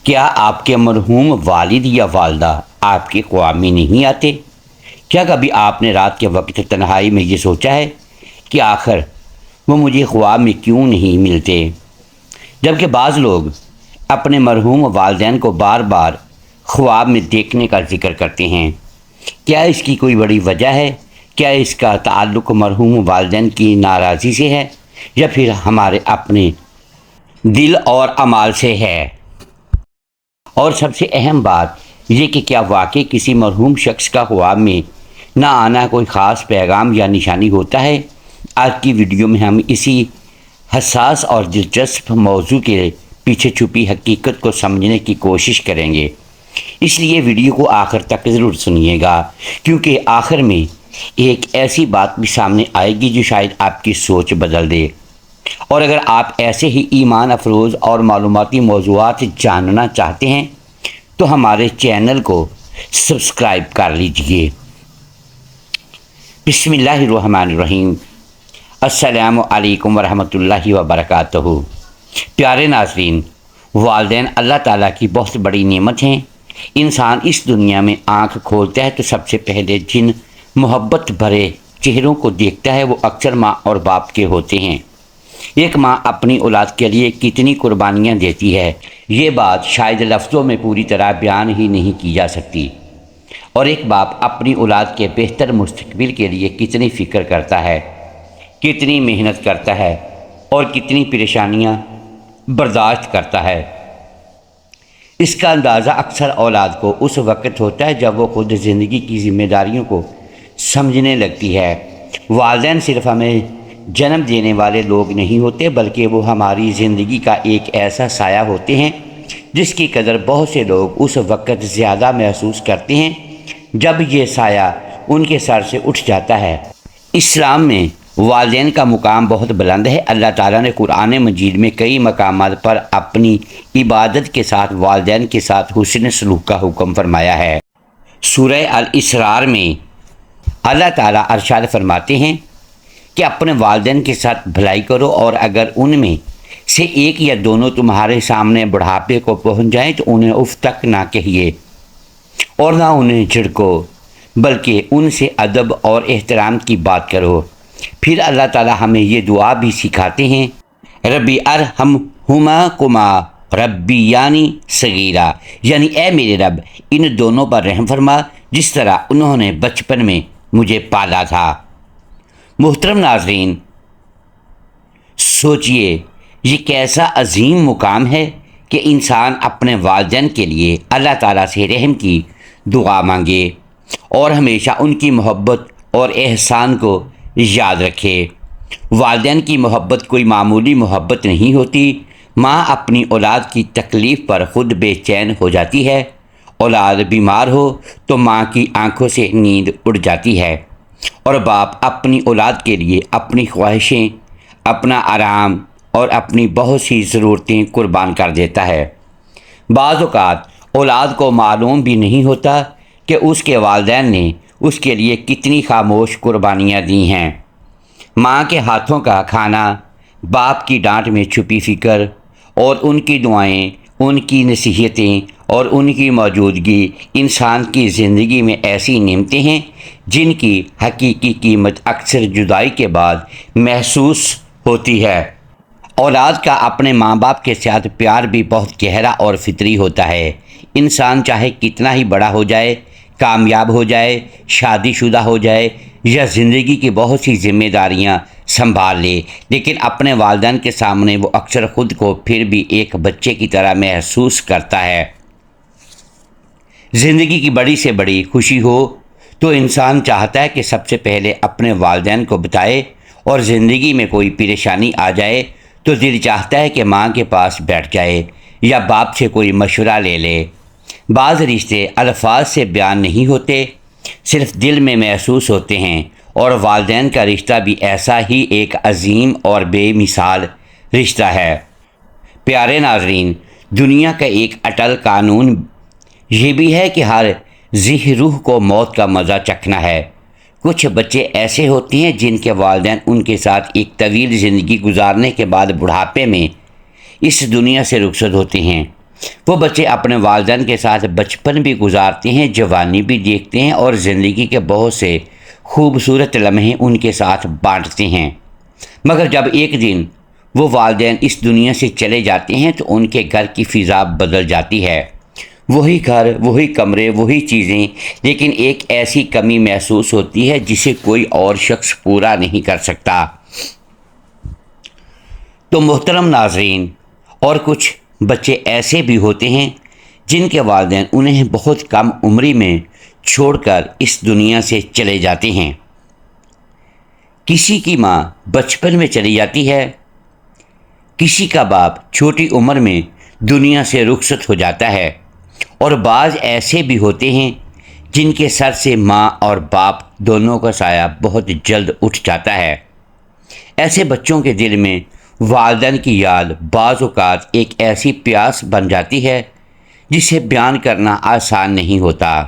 کیا آپ کے مرحوم والد یا والدہ آپ کے خواب میں نہیں آتے؟ کیا کبھی آپ نے رات کے وقت تنہائی میں یہ سوچا ہے کہ آخر وہ مجھے خواب میں کیوں نہیں ملتے؟ جبکہ بعض لوگ اپنے مرحوم والدین کو بار بار خواب میں دیکھنے کا ذکر کرتے ہیں۔ کیا اس کی کوئی بڑی وجہ ہے؟ کیا اس کا تعلق مرحوم والدین کی ناراضی سے ہے یا پھر ہمارے اپنے دل اور اعمال سے ہے؟ اور سب سے اہم بات یہ کہ کیا واقعی کسی مرحوم شخص کا خواب میں نہ آنا کوئی خاص پیغام یا نشانی ہوتا ہے؟ آج کی ویڈیو میں ہم اسی حساس اور دلچسپ موضوع کے پیچھے چھپی حقیقت کو سمجھنے کی کوشش کریں گے، اس لیے ویڈیو کو آخر تک ضرور سنیے گا، کیونکہ آخر میں ایک ایسی بات بھی سامنے آئے گی جو شاید آپ کی سوچ بدل دے۔ اور اگر آپ ایسے ہی ایمان افروز اور معلوماتی موضوعات جاننا چاہتے ہیں تو ہمارے چینل کو سبسکرائب کر لیجئے۔ بسم اللہ الرحمن الرحیم۔ السلام علیکم ورحمۃ اللہ وبرکاتہ۔ پیارے ناظرین، والدین اللہ تعالیٰ کی بہت بڑی نعمت ہیں۔ انسان اس دنیا میں آنکھ کھولتا ہے تو سب سے پہلے جن محبت بھرے چہروں کو دیکھتا ہے وہ اکثر ماں اور باپ کے ہوتے ہیں۔ ایک ماں اپنی اولاد کے لیے کتنی قربانیاں دیتی ہے، یہ بات شاید لفظوں میں پوری طرح بیان ہی نہیں کی جا سکتی۔ اور ایک باپ اپنی اولاد کے بہتر مستقبل کے لیے کتنی فکر کرتا ہے، کتنی محنت کرتا ہے اور کتنی پریشانیاں برداشت کرتا ہے، اس کا اندازہ اکثر اولاد کو اس وقت ہوتا ہے جب وہ خود زندگی کی ذمہ داریوں کو سمجھنے لگتی ہے۔ والدین صرف ہمیں جنم دینے والے لوگ نہیں ہوتے، بلکہ وہ ہماری زندگی کا ایک ایسا سایہ ہوتے ہیں جس کی قدر بہت سے لوگ اس وقت زیادہ محسوس کرتے ہیں جب یہ سایہ ان کے سر سے اٹھ جاتا ہے۔ اسلام میں والدین کا مقام بہت بلند ہے۔ اللہ تعالیٰ نے قرآن مجید میں کئی مقامات پر اپنی عبادت کے ساتھ والدین کے ساتھ حسن سلوک کا حکم فرمایا ہے۔ سورہ الاسراء میں اللہ تعالیٰ ارشاد فرماتے ہیں کہ اپنے والدین کے ساتھ بھلائی کرو، اور اگر ان میں سے ایک یا دونوں تمہارے سامنے بڑھاپے کو پہنچ جائیں تو انہیں اف تک نہ کہیے اور نہ انہیں جھڑکو، بلکہ ان سے ادب اور احترام کی بات کرو۔ پھر اللہ تعالیٰ ہمیں یہ دعا بھی سکھاتے ہیں، ربی ارحمہما کما ربیانی صغیرا، یعنی اے میرے رب ان دونوں پر رحم فرما جس طرح انہوں نے بچپن میں مجھے پالا تھا۔ محترم ناظرین، سوچئے یہ کیسا عظیم مقام ہے کہ انسان اپنے والدین کے لیے اللہ تعالیٰ سے رحم کی دعا مانگے اور ہمیشہ ان کی محبت اور احسان کو یاد رکھے۔ والدین کی محبت کوئی معمولی محبت نہیں ہوتی۔ ماں اپنی اولاد کی تکلیف پر خود بے چین ہو جاتی ہے۔ اولاد بیمار ہو تو ماں کی آنکھوں سے نیند اڑ جاتی ہے، اور باپ اپنی اولاد کے لیے اپنی خواہشیں، اپنا آرام اور اپنی بہت سی ضرورتیں قربان کر دیتا ہے۔ بعض اوقات اولاد کو معلوم بھی نہیں ہوتا کہ اس کے والدین نے اس کے لیے کتنی خاموش قربانیاں دی ہیں۔ ماں کے ہاتھوں کا کھانا، باپ کی ڈانٹ میں چھپی فکر، اور ان کی دعائیں، ان کی نصیحتیں اور ان کی موجودگی انسان کی زندگی میں ایسی نعمتیں ہیں جن کی حقیقی قیمت اکثر جدائی کے بعد محسوس ہوتی ہے۔ اولاد کا اپنے ماں باپ کے ساتھ پیار بھی بہت گہرا اور فطری ہوتا ہے۔ انسان چاہے کتنا ہی بڑا ہو جائے، کامیاب ہو جائے، شادی شدہ ہو جائے یا زندگی کی بہت سی ذمہ داریاں سنبھال لے، لیکن اپنے والدین کے سامنے وہ اکثر خود کو پھر بھی ایک بچے کی طرح محسوس کرتا ہے۔ زندگی کی بڑی سے بڑی خوشی ہو تو انسان چاہتا ہے کہ سب سے پہلے اپنے والدین کو بتائے، اور زندگی میں کوئی پریشانی آ جائے تو دل چاہتا ہے کہ ماں کے پاس بیٹھ جائے یا باپ سے کوئی مشورہ لے لے۔ بعض رشتے الفاظ سے بیان نہیں ہوتے، صرف دل میں محسوس ہوتے ہیں، اور والدین کا رشتہ بھی ایسا ہی ایک عظیم اور بے مثال رشتہ ہے۔ پیارے ناظرین، دنیا کا ایک اٹل قانون یہ بھی ہے کہ ہر ذی روح کو موت کا مزہ چکھنا ہے۔ کچھ بچے ایسے ہوتے ہیں جن کے والدین ان کے ساتھ ایک طویل زندگی گزارنے کے بعد بڑھاپے میں اس دنیا سے رخصت ہوتے ہیں۔ وہ بچے اپنے والدین کے ساتھ بچپن بھی گزارتے ہیں، جوانی بھی دیکھتے ہیں اور زندگی کے بہت سے خوبصورت لمحے ان کے ساتھ بانٹتے ہیں، مگر جب ایک دن وہ والدین اس دنیا سے چلے جاتے ہیں تو ان کے گھر کی فضا بدل جاتی ہے۔ وہی گھر، وہی کمرے، وہی چیزیں، لیکن ایک ایسی کمی محسوس ہوتی ہے جسے کوئی اور شخص پورا نہیں کر سکتا۔ تو محترم ناظرین، اور کچھ بچے ایسے بھی ہوتے ہیں جن کے والدین انہیں بہت کم عمری میں چھوڑ کر اس دنیا سے چلے جاتے ہیں۔ کسی کی ماں بچپن میں چلی جاتی ہے، کسی کا باپ چھوٹی عمر میں دنیا سے رخصت ہو جاتا ہے، اور بعض ایسے بھی ہوتے ہیں جن کے سر سے ماں اور باپ دونوں کا سایہ بہت جلد اٹھ جاتا ہے۔ ایسے بچوں کے دل میں والدین کی یاد بعض اوقات ایک ایسی پیاس بن جاتی ہے جسے بیان کرنا آسان نہیں ہوتا۔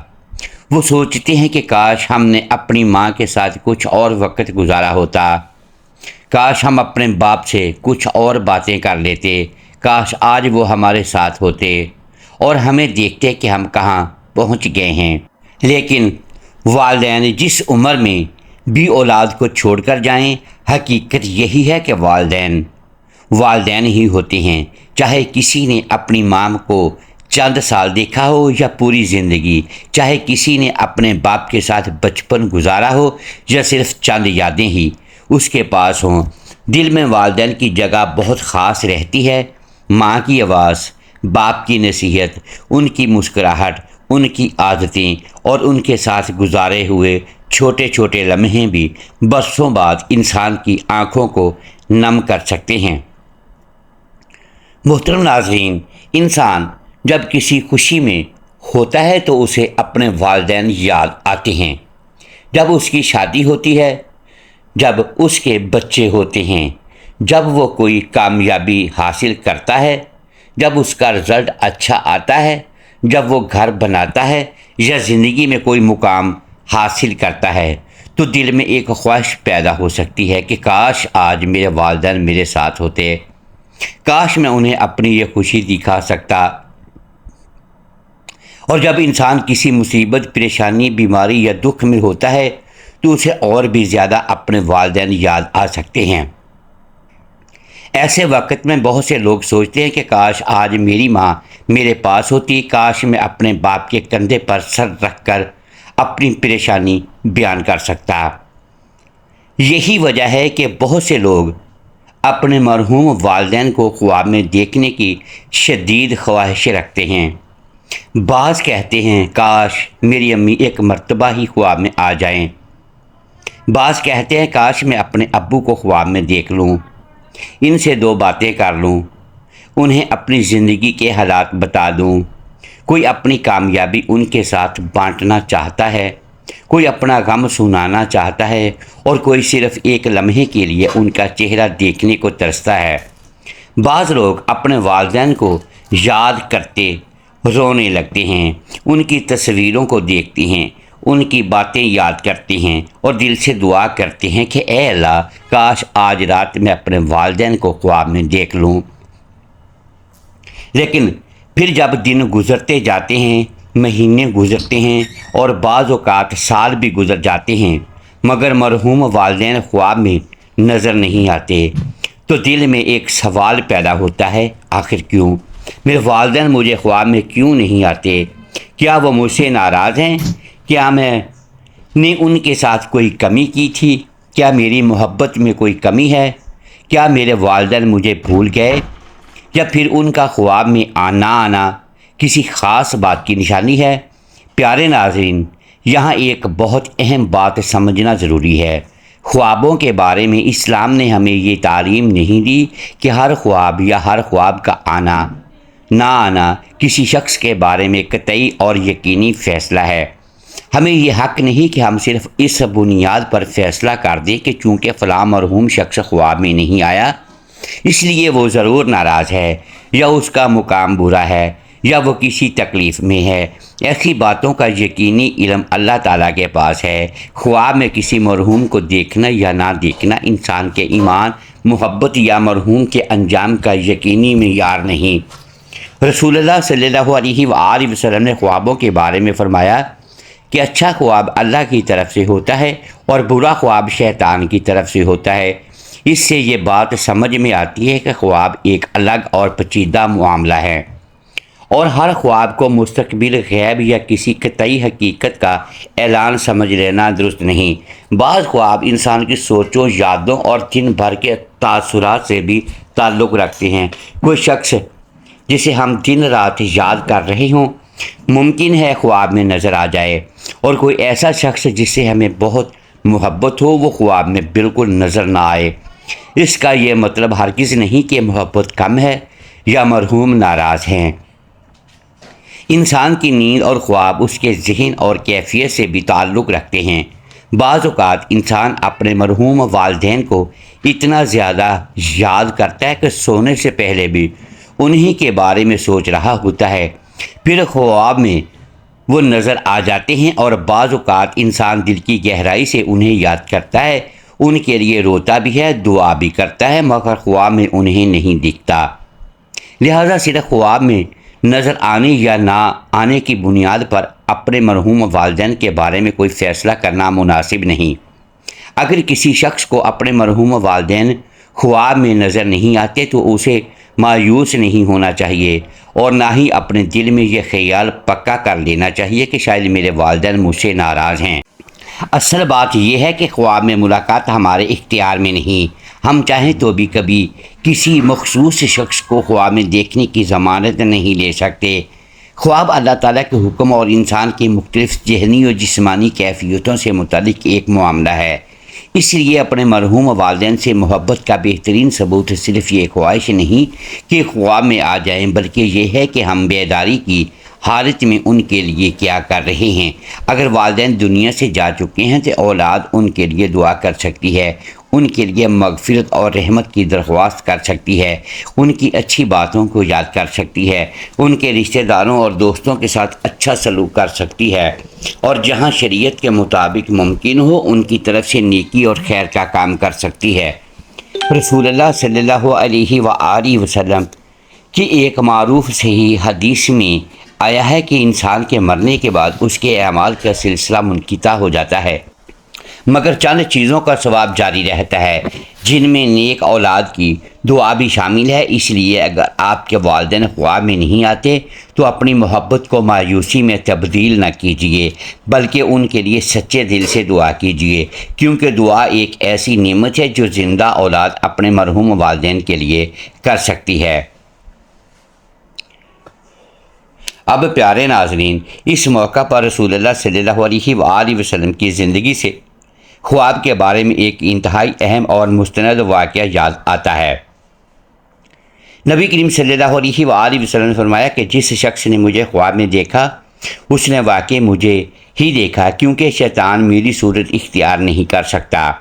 وہ سوچتے ہیں کہ کاش ہم نے اپنی ماں کے ساتھ کچھ اور وقت گزارا ہوتا، کاش ہم اپنے باپ سے کچھ اور باتیں کر لیتے، کاش آج وہ ہمارے ساتھ ہوتے اور ہمیں دیکھتے کہ ہم کہاں پہنچ گئے ہیں۔ لیکن والدین جس عمر میں بھی اولاد کو چھوڑ کر جائیں، حقیقت یہی ہے کہ والدین ہی ہوتے ہیں، چاہے کسی نے اپنی ماں کو چند سال دیکھا ہو یا پوری زندگی، چاہے کسی نے اپنے باپ کے ساتھ بچپن گزارا ہو یا صرف چند یادیں ہی اس کے پاس ہوں، دل میں والدین کی جگہ بہت خاص رہتی ہے۔ ماں کی آواز، باپ کی نصیحت، ان کی مسکراہٹ، ان کی عادتیں اور ان کے ساتھ گزارے ہوئے چھوٹے چھوٹے لمحے بھی برسوں بعد انسان کی آنکھوں کو نم کر سکتے ہیں۔ محترم ناظرین، انسان جب کسی خوشی میں ہوتا ہے تو اسے اپنے والدین یاد آتے ہیں۔ جب اس کی شادی ہوتی ہے، جب اس کے بچے ہوتے ہیں، جب وہ کوئی کامیابی حاصل کرتا ہے، جب اس کا رزلٹ اچھا آتا ہے، جب وہ گھر بناتا ہے یا زندگی میں کوئی مقام حاصل کرتا ہے، تو دل میں ایک خواہش پیدا ہو سکتی ہے کہ کاش آج میرے والدین میرے ساتھ ہوتے، کاش میں انہیں اپنی یہ خوشی دکھا سکتا۔ اور جب انسان کسی مصیبت، پریشانی، بیماری یا دکھ میں ہوتا ہے تو اسے اور بھی زیادہ اپنے والدین یاد آ سکتے ہیں۔ ایسے وقت میں بہت سے لوگ سوچتے ہیں کہ کاش آج میری ماں میرے پاس ہوتی، کاش میں اپنے باپ کے کندھے پر سر رکھ کر اپنی پریشانی بیان کر سکتا۔ یہی وجہ ہے کہ بہت سے لوگ اپنے مرحوم والدین کو خواب میں دیکھنے کی شدید خواہش رکھتے ہیں۔ بعض کہتے ہیں کاش میری امی ایک مرتبہ ہی خواب میں آ جائیں، بعض کہتے ہیں کاش میں اپنے ابو کو خواب میں دیکھ لوں، ان سے دو باتیں کر لوں، انہیں اپنی زندگی کے حالات بتا دوں۔ کوئی اپنی کامیابی ان کے ساتھ بانٹنا چاہتا ہے، کوئی اپنا غم سنانا چاہتا ہے، اور کوئی صرف ایک لمحے کے لیے ان کا چہرہ دیکھنے کو ترستا ہے۔ بعض لوگ اپنے والدین کو یاد کرتے رونے لگتے ہیں، ان کی تصویروں کو دیکھتے ہیں، ان کی باتیں یاد کرتے ہیں اور دل سے دعا کرتے ہیں کہ اے اللہ، کاش آج رات میں اپنے والدین کو خواب میں دیکھ لوں۔ لیکن پھر جب دن گزرتے جاتے ہیں، مہینے گزرتے ہیں اور بعض اوقات سال بھی گزر جاتے ہیں، مگر مرحوم والدین خواب میں نظر نہیں آتے، تو دل میں ایک سوال پیدا ہوتا ہے، آخر کیوں؟ میرے والدین مجھے خواب میں کیوں نہیں آتے؟ کیا وہ مجھ سے ناراض ہیں؟ کیا میں نے ان کے ساتھ کوئی کمی کی تھی؟ کیا میری محبت میں کوئی کمی ہے؟ کیا میرے والدین مجھے بھول گئے؟ یا پھر ان کا خواب میں آنا کسی خاص بات کی نشانی ہے؟ پیارے ناظرین، یہاں ایک بہت اہم بات سمجھنا ضروری ہے۔ خوابوں کے بارے میں اسلام نے ہمیں یہ تعلیم نہیں دی کہ ہر خواب یا ہر خواب کا آنا نہ آنا کسی شخص کے بارے میں قطعی اور یقینی فیصلہ ہے۔ ہمیں یہ حق نہیں کہ ہم صرف اس بنیاد پر فیصلہ کر دیں کہ چونکہ فلاں مرحوم شخص خواب میں نہیں آیا اس لیے وہ ضرور ناراض ہے، یا اس کا مقام برا ہے، یا وہ کسی تکلیف میں ہے۔ ایسی باتوں کا یقینی علم اللہ تعالیٰ کے پاس ہے۔ خواب میں کسی مرحوم کو دیکھنا یا نہ دیکھنا انسان کے ایمان، محبت یا مرحوم کے انجام کا یقینی معیار نہیں۔ رسول اللہ صلی اللہ علیہ وآلہ وسلم نے خوابوں کے بارے میں فرمایا کہ اچھا خواب اللہ کی طرف سے ہوتا ہے اور برا خواب شیطان کی طرف سے ہوتا ہے۔ اس سے یہ بات سمجھ میں آتی ہے کہ خواب ایک الگ اور پیچیدہ معاملہ ہے، اور ہر خواب کو مستقبل غیب یا کسی قطعی حقیقت کا اعلان سمجھ لینا درست نہیں۔ بعض خواب انسان کی سوچوں، یادوں اور دن بھر کے تاثرات سے بھی تعلق رکھتے ہیں۔ کوئی شخص جسے ہم دن رات یاد کر رہے ہوں ممکن ہے خواب میں نظر آ جائے، اور کوئی ایسا شخص جس سے ہمیں بہت محبت ہو وہ خواب میں بالکل نظر نہ آئے۔ اس کا یہ مطلب ہرگز نہیں کہ محبت کم ہے یا مرحوم ناراض ہیں۔ انسان کی نیند اور خواب اس کے ذہن اور کیفیت سے بھی تعلق رکھتے ہیں۔ بعض اوقات انسان اپنے مرحوم والدین کو اتنا زیادہ یاد کرتا ہے کہ سونے سے پہلے بھی انہی کے بارے میں سوچ رہا ہوتا ہے، پھر خواب میں وہ نظر آ جاتے ہیں، اور بعض اوقات انسان دل کی گہرائی سے انہیں یاد کرتا ہے، ان کے لیے روتا بھی ہے، دعا بھی کرتا ہے، مگر خواب میں انہیں نہیں دکھتا۔ لہذا صرف خواب میں نظر آنے یا نہ آنے کی بنیاد پر اپنے مرحوم والدین کے بارے میں کوئی فیصلہ کرنا مناسب نہیں۔ اگر کسی شخص کو اپنے مرحوم والدین خواب میں نظر نہیں آتے تو اسے مایوس نہیں ہونا چاہیے، اور نہ ہی اپنے دل میں یہ خیال پکا کر لینا چاہیے کہ شاید میرے والدین مجھ سے ناراض ہیں۔ اصل بات یہ ہے کہ خواب میں ملاقات ہمارے اختیار میں نہیں۔ ہم چاہیں تو بھی کبھی کسی مخصوص شخص کو خواب میں دیکھنے کی ضمانت نہیں لے سکتے۔ خواب اللہ تعالیٰ کے حکم اور انسان کی مختلف ذہنی اور جسمانی کیفیتوں سے متعلق ایک معاملہ ہے۔ اس لیے اپنے مرحوم والدین سے محبت کا بہترین ثبوت صرف یہ خواہش نہیں کہ خواب میں آ جائیں، بلکہ یہ ہے کہ ہم بیداری کی حالت میں ان کے لیے کیا کر رہے ہیں۔ اگر والدین دنیا سے جا چکے ہیں تو اولاد ان کے لیے دعا کر سکتی ہے، ان کے لیے مغفرت اور رحمت کی درخواست کر سکتی ہے، ان کی اچھی باتوں کو یاد کر سکتی ہے، ان کے رشتہ داروں اور دوستوں کے ساتھ اچھا سلوک کر سکتی ہے، اور جہاں شریعت کے مطابق ممکن ہو ان کی طرف سے نیکی اور خیر کا کام کر سکتی ہے۔ رسول اللہ صلی اللہ علیہ وآلہ وسلم کی ایک معروف صحیح حدیث میں آیا ہے کہ انسان کے مرنے کے بعد اس کے اعمال کا سلسلہ منقطع ہو جاتا ہے، مگر چند چیزوں کا ثواب جاری رہتا ہے، جن میں نیک اولاد کی دعا بھی شامل ہے۔ اس لیے اگر آپ کے والدین خواب میں نہیں آتے تو اپنی محبت کو مایوسی میں تبدیل نہ کیجیے، بلکہ ان کے لیے سچے دل سے دعا کیجیے، کیونکہ دعا ایک ایسی نعمت ہے جو زندہ اولاد اپنے مرحوم والدین کے لیے کر سکتی ہے۔ اب پیارے ناظرین، اس موقع پر رسول اللہ صلی اللہ علیہ وآلہ وسلم کی زندگی سے خواب کے بارے میں ایک انتہائی اہم اور مستند واقعہ یاد آتا ہے۔ نبی کریم صلی اللہ علیہ وآلہ وسلم نے فرمایا کہ جس شخص نے مجھے خواب میں دیکھا اس نے واقعی مجھے ہی دیکھا، کیونکہ شیطان میری صورت اختیار نہیں کر سکتا۔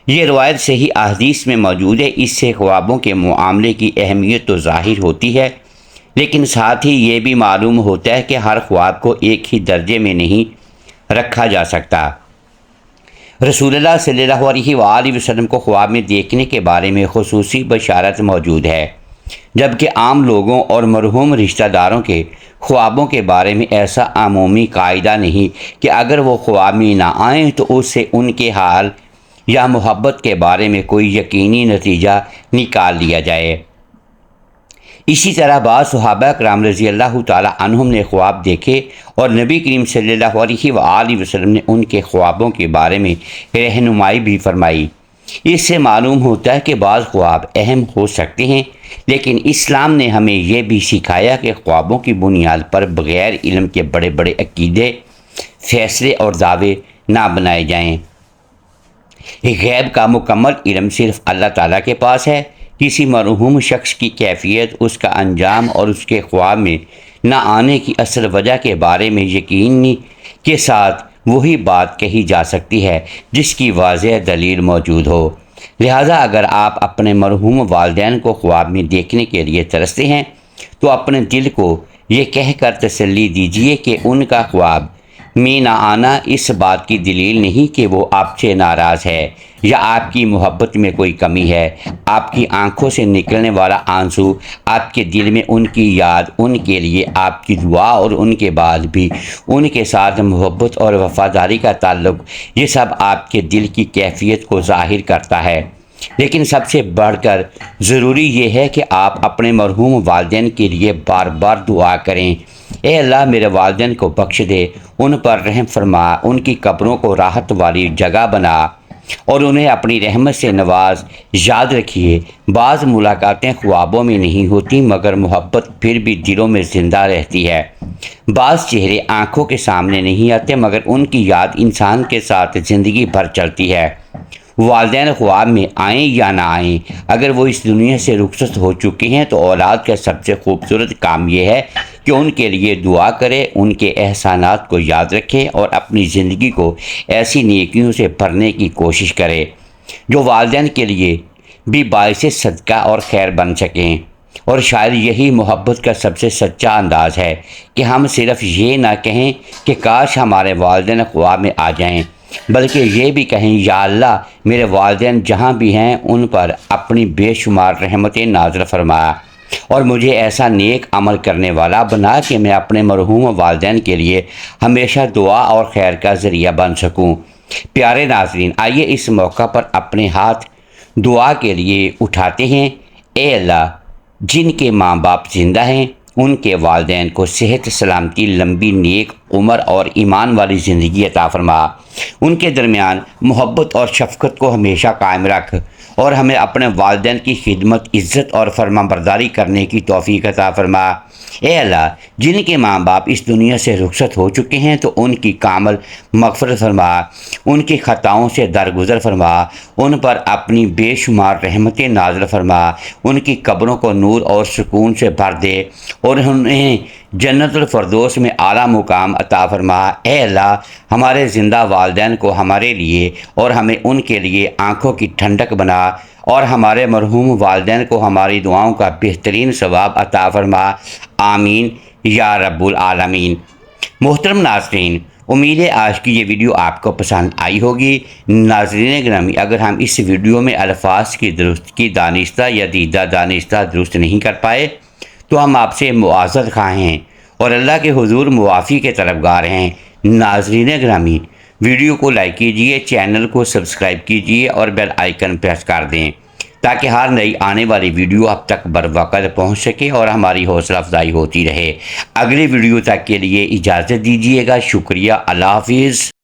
یہ روایت صحیح احادیث میں موجود ہے۔ اس سے خوابوں کے معاملے کی اہمیت تو ظاہر ہوتی ہے، لیکن ساتھ ہی یہ بھی معلوم ہوتا ہے کہ ہر خواب کو ایک ہی درجے میں نہیں رکھا جا سکتا۔ رسول اللہ صلی اللہ علیہ وآلہ وسلم کو خواب میں دیکھنے کے بارے میں خصوصی بشارت موجود ہے، جبکہ عام لوگوں اور مرحوم رشتہ داروں کے خوابوں کے بارے میں ایسا عمومی قاعدہ نہیں کہ اگر وہ خواب میں نہ آئیں تو اس سے ان کے حال یا محبت کے بارے میں کوئی یقینی نتیجہ نکال لیا جائے۔ اسی طرح بعض صحابہ کرام رضی اللہ تعالی عنہم نے خواب دیکھے اور نبی کریم صلی اللہ علیہ وآلہ وسلم نے ان کے خوابوں کے بارے میں رہنمائی بھی فرمائی۔ اس سے معلوم ہوتا ہے کہ بعض خواب اہم ہو سکتے ہیں، لیکن اسلام نے ہمیں یہ بھی سکھایا کہ خوابوں کی بنیاد پر بغیر علم کے بڑے بڑے عقیدے، فیصلے اور دعوے نہ بنائے جائیں۔ غیب کا مکمل علم صرف اللہ تعالیٰ کے پاس ہے۔ کسی مرحوم شخص کی کیفیت، اس کا انجام اور اس کے خواب میں نہ آنے کی اصل وجہ کے بارے میں یقینی کے ساتھ وہی بات کہی جا سکتی ہے جس کی واضح دلیل موجود ہو۔ لہذا اگر آپ اپنے مرحوم والدین کو خواب میں دیکھنے کے لیے ترستے ہیں تو اپنے دل کو یہ کہہ کر تسلی دیجیے کہ ان کا خواب میں نہ آنا اس بات کی دلیل نہیں کہ وہ آپ سے ناراض ہے یا آپ کی محبت میں کوئی کمی ہے۔ آپ کی آنکھوں سے نکلنے والا آنسو، آپ کے دل میں ان کی یاد، ان کے لیے آپ کی دعا اور ان کے بعد بھی ان کے ساتھ محبت اور وفاداری کا تعلق، یہ سب آپ کے دل کی کیفیت کو ظاہر کرتا ہے۔ لیکن سب سے بڑھ کر ضروری یہ ہے کہ آپ اپنے مرحوم والدین کے لیے بار بار دعا کریں۔ اے اللہ، میرے والدین کو بخش دے، ان پر رحم فرما، ان کی قبروں کو راحت والی جگہ بنا اور انہیں اپنی رحمت سے نواز۔ یاد رکھیے، بعض ملاقاتیں خوابوں میں نہیں ہوتی، مگر محبت پھر بھی دلوں میں زندہ رہتی ہے۔ بعض چہرے آنکھوں کے سامنے نہیں آتے، مگر ان کی یاد انسان کے ساتھ زندگی بھر چلتی ہے۔ والدین خواب میں آئیں یا نہ آئیں، اگر وہ اس دنیا سے رخصت ہو چکے ہیں تو اولاد کا سب سے خوبصورت کام یہ ہے کہ ان کے لیے دعا کرے، ان کے احسانات کو یاد رکھے اور اپنی زندگی کو ایسی نیکیوں سے بھرنے کی کوشش کرے جو والدین کے لیے بھی باعث صدقہ اور خیر بن سکیں۔ اور شاید یہی محبت کا سب سے سچا انداز ہے کہ ہم صرف یہ نہ کہیں کہ کاش ہمارے والدین خواب میں آ جائیں، بلکہ یہ بھی کہیں، یا اللہ، میرے والدین جہاں بھی ہیں ان پر اپنی بے شمار رحمتیں نازل فرما اور مجھے ایسا نیک عمل کرنے والا بنا کہ میں اپنے مرحوم والدین کے لیے ہمیشہ دعا اور خیر کا ذریعہ بن سکوں۔ پیارے ناظرین، آئیے اس موقع پر اپنے ہاتھ دعا کے لیے اٹھاتے ہیں۔ اے اللہ، جن کے ماں باپ زندہ ہیں، ان کے والدین کو صحت، سلامتی، لمبی نیک عمر اور ایمان والی زندگی عطا فرما۔ ان کے درمیان محبت اور شفقت کو ہمیشہ قائم رکھ اور ہمیں اپنے والدین کی خدمت، عزت اور فرمانبرداری کرنے کی توفیق عطا فرما۔ اے اللہ، جن کے ماں باپ اس دنیا سے رخصت ہو چکے ہیں تو ان کی کامل مغفرت فرما، ان کی خطاؤں سے درگزر فرما، ان پر اپنی بے شمار رحمتیں نازل فرما، ان کی قبروں کو نور اور سکون سے بھر دے اور انہیں جنت الفردوس میں اعلیٰ مقام عطا فرما۔ اے اللہ، ہمارے زندہ والدین کو ہمارے لیے اور ہمیں ان کے لیے آنکھوں کی ٹھنڈک بنا اور ہمارے مرحوم والدین کو ہماری دعاؤں کا بہترین ثواب عطا فرما۔ آمین یا رب العالمین۔ محترم ناظرین، امید ہے آج کی یہ ویڈیو آپ کو پسند آئی ہوگی۔ ناظرین گرامی، اگر ہم اس ویڈیو میں الفاظ کی درستگی دانستہ یا دیدہ دانستہ درست نہیں کر پائے تو ہم آپ سے معذرت خواہ ہیں اور اللہ کے حضور معافی کے طلبگار ہیں۔ ناظرین گرامی، ویڈیو کو لائک کیجئے، چینل کو سبسکرائب کیجئے اور بیل آئیکن پریس کر دیں تاکہ ہر نئی آنے والی ویڈیو اب تک بروقت پہنچ سکے اور ہماری حوصلہ افزائی ہوتی رہے۔ اگلی ویڈیو تک کے لیے اجازت دیجیے گا۔ شکریہ، اللہ حافظ۔